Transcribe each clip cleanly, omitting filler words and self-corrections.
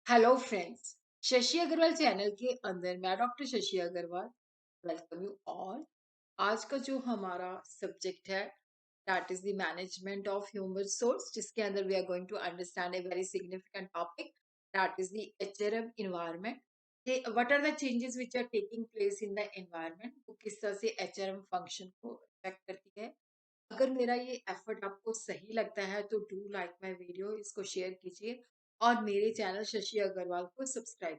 Hello friends. Shashi Agarwal channel के अंदर मैं doctor Shashi Agarwal welcome you all. आज का जो हमारा सब्जेक्ट है that is the management of human resource, जिसके अंदर we are going to understand a very significant topic that is the HRM environment. What are the changes which are taking place in the environment, वो किस तरह से HRM function को effect करती है। अगर मेरा ये एफर्ट आपको सही लगता है तो डू लाइक माय वीडियो, इसको शेयर कीजिए और मेरे चैनल शशि अग्रवाल को सब्सक्राइब।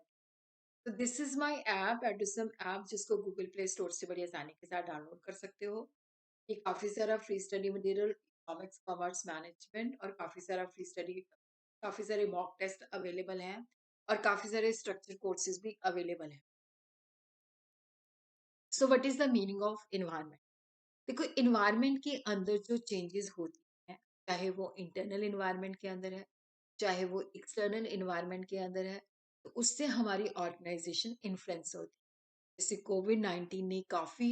तो this is my app Edusum app, जिसको गूगल प्ले स्टोर से बड़ी आसानी के साथ डाउनलोड कर सकते हो। ये काफी सारा free study material, economics, commerce, management और काफी सारा फ्री स्टडी, काफी सारे मॉक टेस्ट अवेलेबल हैं और काफी सारे स्ट्रक्चर कोर्सेज भी अवेलेबल हैं। So what is the meaning of environment? देखो, इन्वायरमेंट के अंदर जो चेंजेस होती हैं, चाहे वो इंटरनल इन्वायरमेंट के अंदर है, चाहे वो एक्सटर्नल इन्वायरमेंट के अंदर है, तो उससे हमारी ऑर्गेनाइजेशन इन्फ्लुएंस होती है। जैसे कोविड-19 ने काफी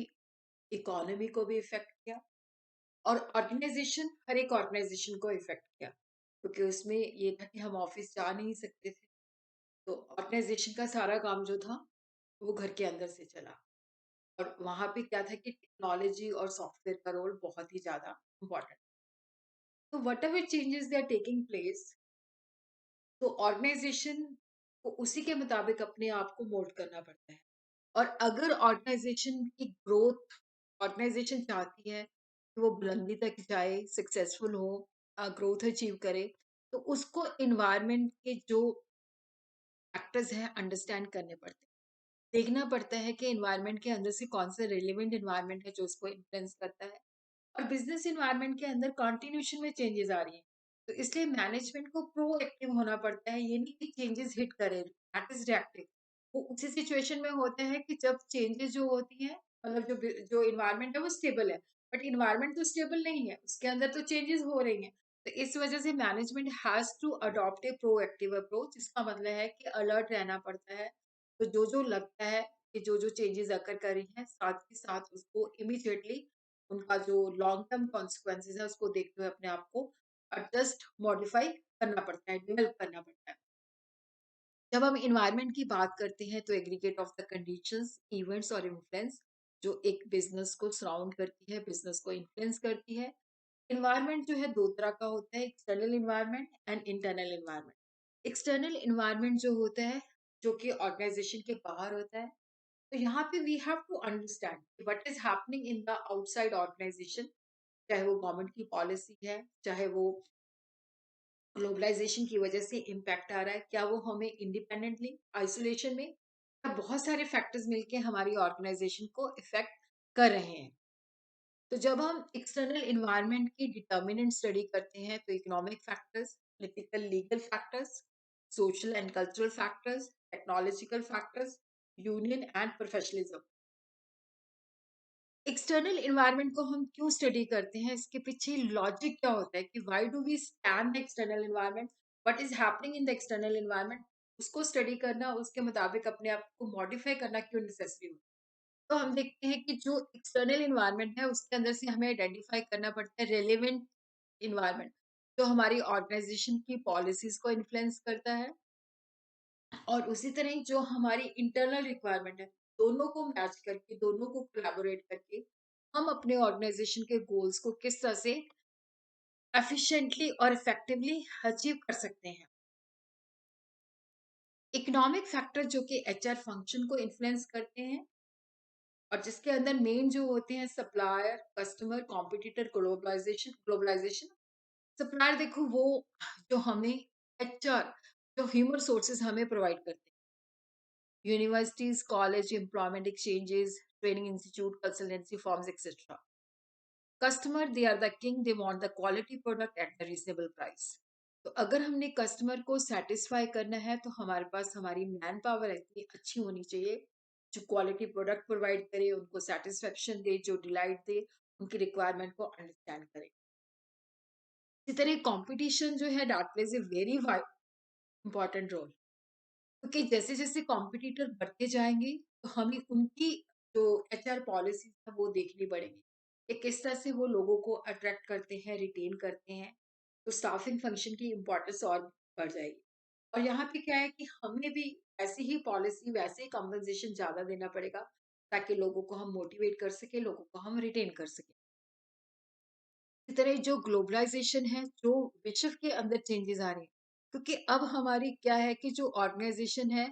इकोनॉमी को भी इफेक्ट किया और ऑर्गेनाइजेशन, हर एक ऑर्गेनाइजेशन को इफेक्ट किया, क्योंकि उसमें ये था कि हम ऑफिस जा नहीं सकते थे। तो ऑर्गेनाइजेशन का सारा काम जो था वो घर के अंदर से चला। और वहां पे क्या था कि टेक्नोलॉजी और सॉफ्टवेयर का रोल बहुत ही ज्यादा इम्पोर्टेंट। तो whatever changes they are taking place, तो ऑर्गेनाइजेशन को उसी के मुताबिक अपने आप को मोल्ड करना पड़ता है। और अगर ऑर्गेनाइजेशन की ग्रोथ, ऑर्गेनाइजेशन चाहती है कि वो बुलंदी तक जाए, सक्सेसफुल हो, ग्रोथ अचीव करे, तो उसको इन्वायरमेंट के जो फैक्टर्स हैं अंडरस्टैंड करने पड़ते हैं। देखना पड़ता है कि इन्वायरमेंट के अंदर से कौन सा रेलिवेंट इन्वायरमेंट है जो उसको इन्फ्लुएंस करता है। और बिजनेस इन्वायरमेंट के अंदर कॉन्टिन्यूशन में चेंजेस आ रही हैं, तो इसलिए मैनेजमेंट को प्रोएक्टिव होना पड़ता है। ये नहीं कि चेंजेस हिट करे, दैट इज रिएक्टिव। वो उसी सिचुएशन में होता है कि जब चेंजेस जो होती हैं, मतलब जो इन्वायरमेंट है वो स्टेबल है, बट इन्वायरमेंट तो स्टेबल नहीं है, उसके अंदर तो चेंजेस हो रही हैं। तो इस वजह से management has to adopt a proactive approach. इसका मतलब है कि अलर्ट रहना पड़ता है। तो जो जो लगता है कि जो जो चेंजेस अकर कर रही हैं, साथ के साथ उसको इमीडिएटली उनका जो लॉन्ग टर्म कॉन्सिक्वेंसेस है उसको देखते हुए अपने आप को एडजस्ट, मॉडिफाई करना पड़ता है, डेवलप करना पड़ता है। जब हम इन्वायरमेंट की बात करते हैं तो aggregate of the conditions, events और इन्फ्लुएंस जो एक बिजनेस को सराउंड करती है, बिजनेस को इन्फ्लुएंस करती है। इन्वायरमेंट जो है दो तरह का होता है, external environment and internal environment. External environment जो होता है, जो कि ऑर्गेनाइजेशन के बाहर होता है, तो यहाँ पे we have to understand what is happening in the outside organisation. चाहे वो गवर्नमेंट की पॉलिसी है, चाहे वो ग्लोबलाइजेशन की वजह से इम्पैक्ट आ रहा है, क्या वो हमें इंडिपेंडेंटली आइसोलेशन में, या बहुत सारे फैक्टर्स मिलके हमारी ऑर्गेनाइजेशन को इफेक्ट कर रहे हैं। तो जब हम एक्सटर्नल इन्वायरमेंट की डिटर्मिनेंट स्टडी करते हैं तो economic factors, political legal factors, social and cultural factors, technological factors, union and professionalism. External environment को हम क्यों स्टडी करते हैं, इसके पीछे लॉजिक क्या होता है कि why do we stand the external environment, what is happening in the external environment, उसको स्टडी करना, उसके मुताबिक अपने आप को मॉडिफाई करना क्यों नेसेसरी होता है। तो हम देखते हैं कि जो एक्सटर्नल इन्वायरमेंट है उसके अंदर से हमें आइडेंटिफाई करना पड़ता है रेलिवेंट इन्वायरमेंट, जो हमारी ऑर्गेनाइजेशन की पॉलिसीज को इन्फ्लुएंस करता है। और उसी तरह ही जो हमारी इंटरनल रिक्वायरमेंट है, दोनों को मैच करके, दोनों को कोलैबोरेट करके हम अपने ऑर्गेनाइजेशन के गोल्स को किस तरह से एफिशिएंटली और इफेक्टिवली अचीव कर सकते हैं। इकोनॉमिक फैक्टर जो कि एचआर फंक्शन को इन्फ्लुएंस करते हैं और जिसके अंदर मेन जो होते हैं supplier, customer, competitor, globalisation. Supplier देखो, वो जो हमें एचआर, जो ह्यूमन रिसोर्सेज हमें प्रोवाइड करते हैं, universities, college, employment exchanges, training institute, consultancy firms etcetera. Customer, they are the king, they want the quality product at the reasonable price. तो अगर हमने कस्टमर को सेटिस्फाई करना है तो हमारे पास हमारी मैन पावर इतनी अच्छी होनी चाहिए जो क्वालिटी प्रोडक्ट प्रोवाइड करे, उनको सेटिस्फेक्शन दे, जो डिलाइट दे, उनकी रिक्वायरमेंट को अंडरस्टैंड करे। इसी तरह कंपटीशन जो है that plays a very important role, क्योंकि जैसे जैसे कॉम्पिटिटर बढ़ते जाएंगे तो हमें उनकी जो एचआर पॉलिसीज है वो देखनी पड़ेगी कि किस तरह से वो लोगों को अट्रैक्ट करते हैं, रिटेन करते हैं। तो स्टाफिंग फंक्शन की इम्पोर्टेंस और बढ़ जाएगी। और यहाँ पे क्या है कि हमें भी ऐसी ही पॉलिसी, वैसे ही कंपनसेशन ज़्यादा देना पड़ेगा, ताकि लोगों को हम मोटिवेट कर सकें, लोगों को हम रिटेन कर सकें। इसी तरह जो ग्लोबलाइज़ेशन है, जो विश्व के अंदर चेंजेज़ आ रहे हैं, क्योंकि अब हमारी क्या है कि जो ऑर्गनाइज़ेशन है,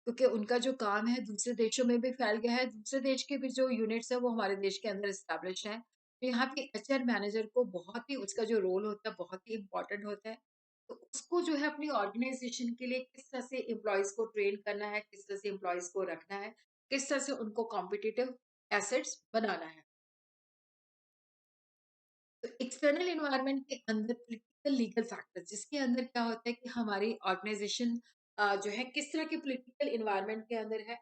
क्योंकि उनका जो काम है दूसरे देशों में भी फैल गया है, दूसरे देश के भी जो यूनिट्स हैं, वो हमारे देश के अंदर एस्टेब्लिश हैं। तो यहाँ पे एचआर मैनेजर को बहुत ही उसका जो रोल होता है, बहुत ही इम्पोर्टेंट होता है। तो उसको जो है अपनी ऑर्गनाइज़ेशन के लिए किस तरह से एम्प्लॉइज़ को ट्रेन करना है, किस तरह से एम्प्लॉइज़ को रखना है, किस तरह से उनको कॉम्पिटिटिव एसेट्स बनाना है। तो एक्सटर्नल एनवायरनमेंट के अंदर पॉलिटिकल लीगल फैक्टर्स जिसके अंदर क्या होता है कि हमारी ऑर्गेनाइजेशन जो है किस तरह के पॉलिटिकल एनवायरनमेंट के अंदर है,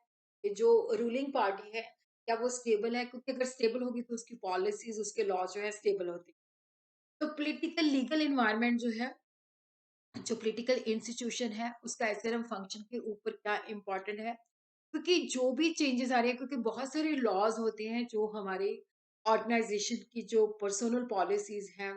ये जो रूलिंग पार्टी है क्या वो स्टेबल है, क्योंकि अगर स्टेबल होगी तो उसकी पॉलिसीज उसके लॉ जो है स्टेबल होते हैं। तो पॉलिटिकल लीगल एनवायरनमेंट जो है, जो पॉलिटिकल इंस्टीट्यूशन है उसका एसआरएम फंक्शन के ऊपर क्या इम्पोर्टेंट है, क्योंकि जो भी चेंजेस आ रहे हैं, क्योंकि बहुत सारे लॉज होते हैं जो हमारे ऑर्गेनाइजेशन की जो पर्सनल पॉलिसीज हैं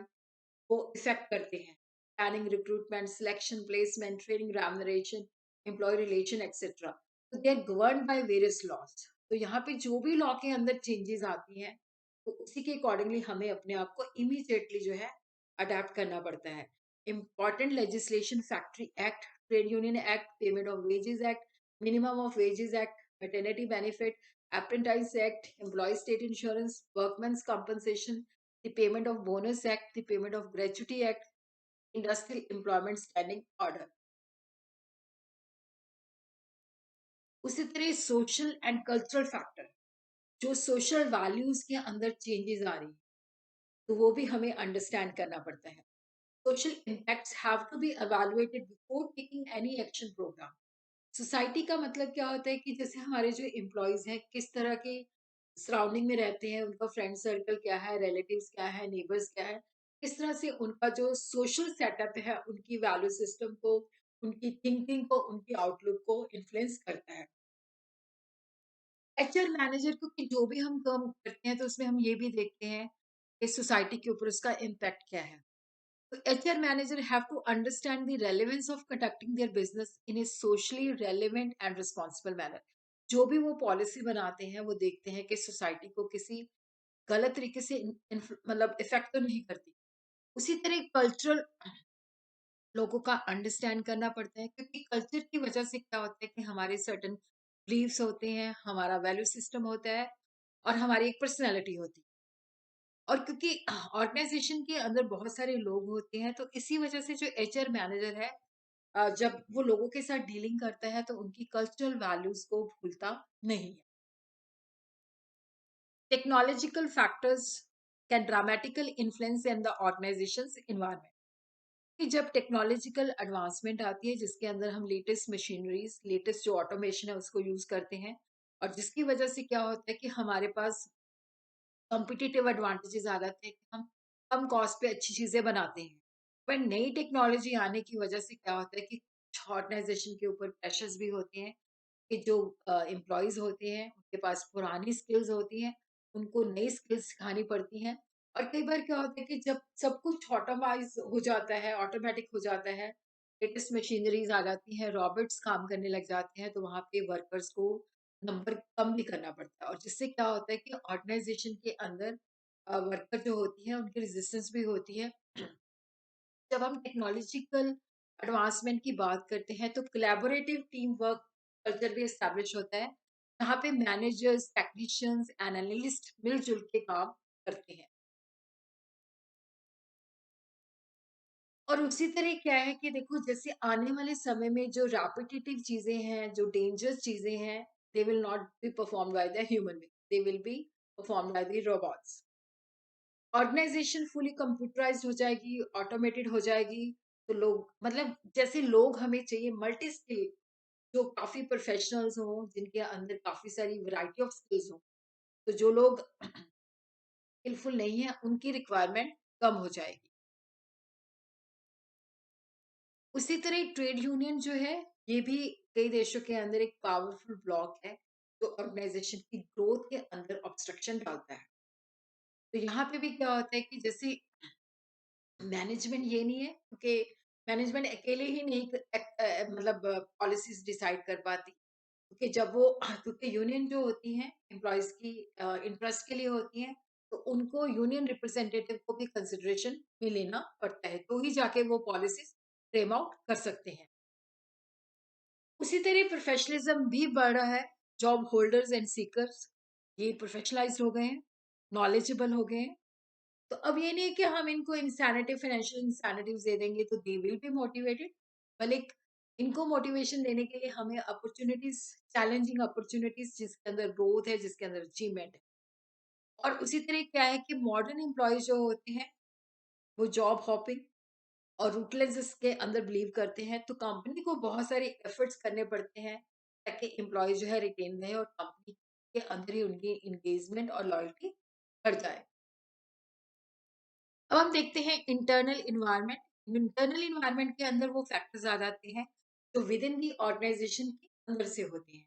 वो इफेक्ट करते हैं। Planning, recruitment, selection, placement, training, remuneration, employ relation etcetera. तो they are governed by various laws. तो यहाँ पे जो भी लॉ के अंदर चेंजेस आती हैं, तो उसी के अकॉर्डिंगली हमें अपने आप को इमीडिएटली जो है अडेप्ट करना पड़ता है। Important legislation, factory act, trade union act, payment of wages act, minimum of wages act, maternity benefit, Apprentice Act, Employee State Insurance, Workmen's Compensation, the Payment of Bonus Act, the Payment of Gratuity Act, Industrial Employment Standing Order। उसी तरह social and cultural factor, जो social values के अंदर changes आ रही है, तो वो भी हमें अंडरस्टैंड करना पड़ता है। Social impacts have to be evaluated before taking any action programme. Society का मतलब क्या होता है कि जैसे हमारे जो एम्प्लॉयज हैं किस तरह के सराउंडिंग में रहते हैं, उनका फ्रेंड सर्कल क्या है, रिलेटिव्स क्या है, नेबर्स क्या है, किस तरह से उनका जो सोशल सेटअप है उनकी वैल्यू सिस्टम को, उनकी थिंकिंग को, उनकी आउटलुक को इन्फ्लुएंस करता है। एचआर मैनेजर को कि जो भी हम काम करते हैं तो उसमें हम ये भी देखते हैं कि सोसाइटी के ऊपर उसका इम्पैक्ट क्या है। तो HR manager have to understand the relevance of conducting their business in a socially relevant and responsible manner. जो भी वो पॉलिसी बनाते हैं वो देखते हैं कि सोसाइटी को किसी गलत तरीके से मतलब इफेक्ट तो नहीं करती। उसी तरह कल्चरल लोगों का अंडरस्टैंड करना पड़ता है, क्योंकि कल्चर की वजह से क्या होता है कि हमारे सर्टन बिलीव्स होते हैं, हमारा वैल्यू सिस्टम होता है और हमारी एक पर्सनैलिटी होती है। और क्योंकि ऑर्गेनाइजेशन के अंदर बहुत सारे लोग होते हैं तो इसी वजह से जो एचआर मैनेजर है जब वो लोगों के साथ डीलिंग करता है तो उनकी कल्चरल वैल्यूज को भूलता नहीं है। Technological factors can dramatical influence in the organisations environment. कि जब टेक्नोलॉजिकल एडवांसमेंट आती है जिसके अंदर हम लेटेस्ट मशीनरीज, लेटेस्ट जो ऑटोमेशन है उसको यूज करते हैं, और जिसकी वजह से क्या होता है कि हमारे पास कॉम्पिटिटिव एडवांटेजेस आ जाते हैं कि हम कम कॉस्ट पे अच्छी चीजें बनाते हैं। पर नई टेक्नोलॉजी आने की वजह से क्या होता है कि ऑर्गेनाइजेशन के ऊपर प्रेशर्स भी होते हैं कि जो एम्प्लॉयज होते हैं उनके पास पुरानी स्किल्स होती हैं, उनको नई स्किल्स सिखानी पड़ती हैं। और कई बार क्या होता है कि जब सब कुछ ऑटोमाइज हो जाता है, ऑटोमेटिक हो जाता है, लेटेस्ट मशीनरीज आ जाती हैं, रॉबोट्स काम करने लग जाते हैं, तो वहाँ पे वर्कर्स को नंबर कम भी करना पड़ता है, और जिससे क्या होता है कि ऑर्गेनाइजेशन के अंदर वर्कर जो होती है उनकी रेजिस्टेंस भी होती है। जब हम टेक्नोलॉजिकल एडवांसमेंट की बात करते हैं तो कोलैबोरेटिव टीम वर्क कल्चर भी एस्टैब्लिश होता है, जहाँ पे मैनेजर्स, टेक्नीशियंस, एनालिस्ट मिलजुल के काम करते हैं। और उसी तरह क्या है कि देखो जैसे आने वाले समय में जो रैपिटेटिव चीजें हैं, जो डेंजरस चीजें हैं, they will not be perform by the human being, they will be perform by the robots. Organisation fully computerised हो जाएगी, ऑटोमेटेड हो जाएगी। तो लोग मतलब जैसे लोग हमें चाहिए मल्टी स्किल, जो काफी प्रोफेशनल्स हों, जिनके अंदर काफी सारी वैरायटी ऑफ स्किल्स हों। तो जो लोग स्किलफुल नहीं है उनकी रिक्वायरमेंट कम हो जाएगी। उसी तरह ट्रेड यूनियन जो है, ये भी कई देशों के अंदर एक पावरफुल ब्लॉक है जो ऑर्गेनाइजेशन की ग्रोथ के अंदर ऑब्स्ट्रक्शन डालता है। तो यहाँ पे भी क्या होता है कि जैसे मैनेजमेंट ये नहीं है, क्योंकि मैनेजमेंट अकेले ही नहीं मतलब पॉलिसीज़ डिसाइड कर पाती। क्योंकि जब वो क्योंकि यूनियन जो होती हैं एम्प्लॉइज़ की इंटरेस्ट के लिए होती हैं, तो उनको यूनियन रिप्रेजेंटेटिव को भी कंसिडरेशन में लेना पड़ता है, तो ही जाके वो पॉलिसीज़ फ्रेम आउट कर सकते हैं। उसी तरह प्रोफेशनलिज्म भी बढ़ रहा है। जॉब होल्डर्स एंड सीकर्स ये प्रोफेशनलाइज्ड हो गए हैं, नॉलेजेबल हो गए हैं। तो अब ये नहीं है कि हम इनको इंसैनिटी फाइनेंशियल इंसैनिटीज़ दे देंगे तो दे विल बी मोटिवेटेड। बल्कि इनको मोटिवेशन देने के लिए हमें अपॉर्च्युनिटीज़, चैलेंजिंग अपॉर्च्युनिटीज़ जिसके अंदर ग्रोथ है, जिसके अंदर अचीवमेंट है। और उसी तरह क्या है कि मॉडर्न एम्प्लॉयी जो होते हैं, वो जॉब हॉपिंग और रूटलेसनेस के अंदर बिलीव करते हैं, तो कंपनी को बहुत सारे एफर्ट्स करने पड़ते हैं ताकि एम्प्लॉयी जो है रिटेन रहे और कंपनी के अंदर ही उनकी एंगेजमेंट और लॉयल्टी बढ़ जाए। अब हम देखते हैं इंटरनल एनवायरनमेंट। इंटरनल एनवायरनमेंट के अंदर वो फैक्टर्स आ जाते हैं जो विद इन दी ऑर्गेनाइजेशन के अंदर से होते हैं।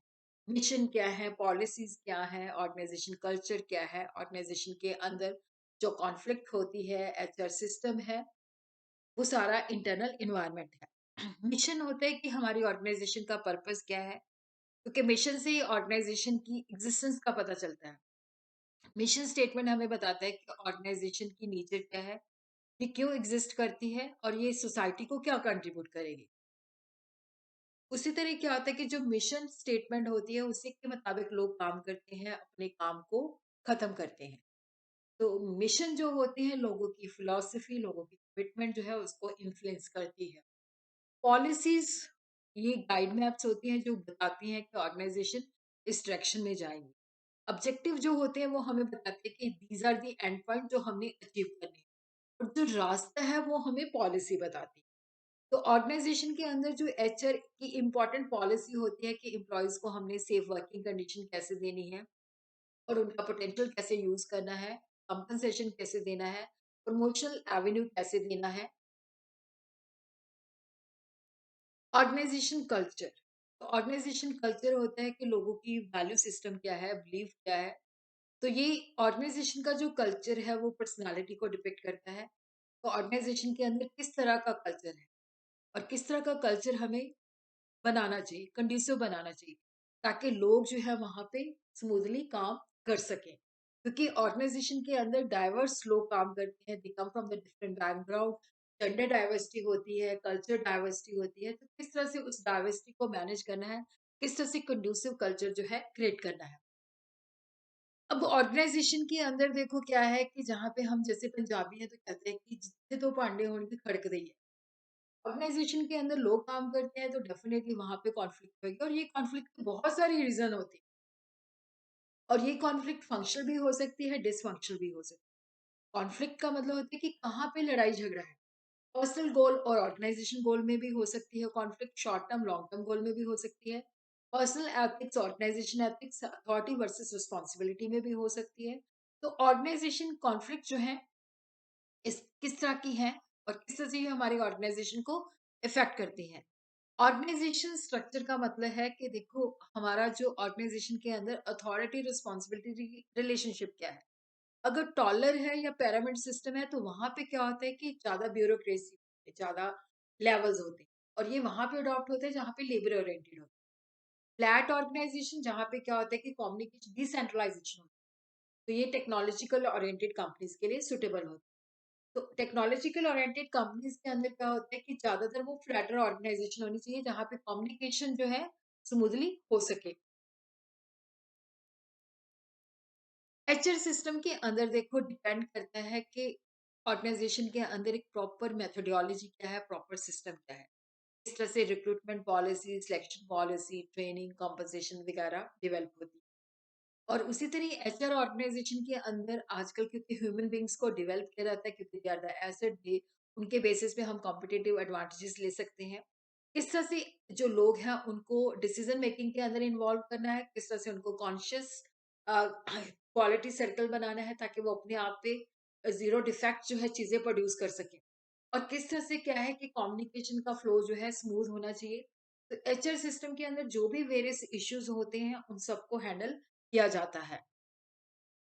मिशन क्या है, पॉलिसीज क्या है, ऑर्गेनाइजेशन कल्चर क्या है, ऑर्गेनाइजेशन के अंदर जो कॉन्फ्लिक्ट होती है, एचआर सिस्टम है, वो सारा इंटरनल एनवायरनमेंट है। मिशन होता है कि हमारी ऑर्गेनाइजेशन का पर्पस क्या है, क्योंकि मिशन से ही ऑर्गेनाइजेशन की एग्जिस्टेंस का पता चलता है। मिशन स्टेटमेंट हमें बताता है कि ऑर्गेनाइजेशन की नेचर क्या है, ये क्यों एग्जिस्ट करती है और ये सोसाइटी को क्या कंट्रीब्यूट करेगी। उसी तरह क्या होता है कि जो मिशन स्टेटमेंट होती है उसी के मुताबिक लोग काम करते हैं, अपने काम को खत्म करते हैं। तो मिशन जो होती है लोगों की फिलॉसफी, लोगों की कमिटमेंट जो है उसको इन्फ्लुएंस करती है। पॉलिसीज ये गाइड मैप्स होती हैं जो बताती हैं कि ऑर्गेनाइजेशन इस डायरेक्शन में जाएंगे। ऑब्जेक्टिव जो होते हैं वो हमें बताते हैं कि these are the end point जो हमने अचीव करने हैं। और जो रास्ता है वो हमें पॉलिसी बताती है। तो ऑर्गेनाइजेशन के अंदर जो एचआर की इम्पोर्टेंट पॉलिसी होती है कि एम्प्लॉयज को हमने सेफ वर्किंग कंडीशन कैसे देनी है और उनका पोटेंशियल कैसे यूज करना है, कंपनसेशन कैसे देना है, प्रमोशनल एवेन्यू कैसे देना है। ऑर्गेनाइजेशन कल्चर, तो ऑर्गेनाइजेशन कल्चर होता है कि लोगों की वैल्यू सिस्टम क्या है, बिलीव क्या है। तो ये ऑर्गेनाइजेशन का जो कल्चर है वो पर्सनालिटी को डिपेक्ट करता है। तो ऑर्गेनाइजेशन के अंदर किस तरह का कल्चर है और किस तरह का कल्चर हमें बनाना चाहिए, कंड्यूसिव बनाना चाहिए, ताकि लोग जो है वहाँ पे स्मूथली काम कर सकें। क्योंकि ऑर्गेनाइजेशन के अंदर डाइवर्स लोग काम करते हैं, they come from the different background, gender diversity होती है, कल्चर डाइवर्सिटी होती है, तो किस तरह से उस डाइवर्सिटी को मैनेज करना है, किस तरह से कंड्यूसिव कल्चर जो है क्रिएट करना है। अब ऑर्गेनाइजेशन के अंदर देखो क्या है कि जहाँ पे हम जैसे पंजाबी हैं तो कहते हैं कि जिथे तो पांडे होंगे खड़क रही है। ऑर्गेनाइजेशन के अंदर लोग काम करते हैं तो डेफिनेटली वहां पे कॉन्फ्लिक्ट होगी और ये कॉन्फ्लिक्ट के बहुत सारी रीजन होती है और ये कॉन्फ्लिक्ट फंक्शनल भी हो सकती है, डिसफंक्शनल भी हो सकती है। कॉन्फ्लिक्ट का मतलब होता है कि कहाँ पे लड़ाई झगड़ा है। पर्सनल गोल और ऑर्गेनाइजेशन गोल में भी हो सकती है conflict, short term long term goal में भी हो सकती है। Personal ethics, organisation ethics, authority versus responsibility में भी हो सकती है। तो ऑर्गेनाइजेशन कॉन्फ्लिक्ट जो है इस किस तरह की है और किस तरह से ये हमारी ऑर्गेनाइजेशन को इफेक्ट करती है। ऑर्गेनाइजेशन स्ट्रक्चर का मतलब है कि देखो हमारा जो ऑर्गेनाइजेशन के अंदर अथॉरिटी रिस्पॉन्सिबिलिटी रिलेशनशिप क्या है। अगर टॉलर है या पिरामिड सिस्टम है तो वहां पे क्या होता है कि ज्यादा ब्यूरोक्रेसी, ज्यादा लेवल्स होते हैं और ये वहां पे अडॉप्ट होते हैं जहाँ पे लेबर ओरिएंटेड होते हैं। फ्लैट ऑर्गेनाइजेशन जहाँ पे क्या होता है कि कम्युनिकेशन डिसेंट्रलाइजेशन होता है, तो ये टेक्नोलॉजिकल ओरिएंटेड कंपनीज के लिए सुटेबल होता है। तो टेक्नोलॉजिकल ओरिएंटेड कंपनीज के अंदर क्या होता है कि ज्यादातर वो फ्लैटर ऑर्गेनाइजेशन होनी चाहिए जहाँ पे कम्युनिकेशन जो है स्मूथली हो सके। एचआर सिस्टम के अंदर देखो डिपेंड करता है कि ऑर्गेनाइजेशन के अंदर एक प्रॉपर मेथोडोलॉजी क्या है, प्रॉपर सिस्टम क्या है, इस तरह से recruitment policy, selection policy, training, compensation वगैरह डेवलप होती है। और उसी तरह एचआर ऑर्गेनाइजेशन के अंदर आजकल क्योंकि ह्यूमन बींग्स को डेवलप किया जाता है क्योंकि दे आर द एसेट, दे उनके बेसिस पे हम कॉम्पिटिटिव एडवांटेजेस ले सकते हैं। किस तरह से जो लोग हैं उनको डिसीजन मेकिंग के अंदर इन्वॉल्व करना है, किस तरह से उनको कॉन्शियस क्वालिटी सर्कल बनाना है ताकि वो अपने आप पे जीरो डिफेक्ट जो है चीजें प्रोड्यूस कर सके। और किस तरह से क्या है कि कम्युनिकेशन का फ्लो जो है स्मूथ होना चाहिए। तो एचआर सिस्टम के अंदर जो भी वेरियस इश्यूज होते हैं उन सबको हैंडल किया जाता है।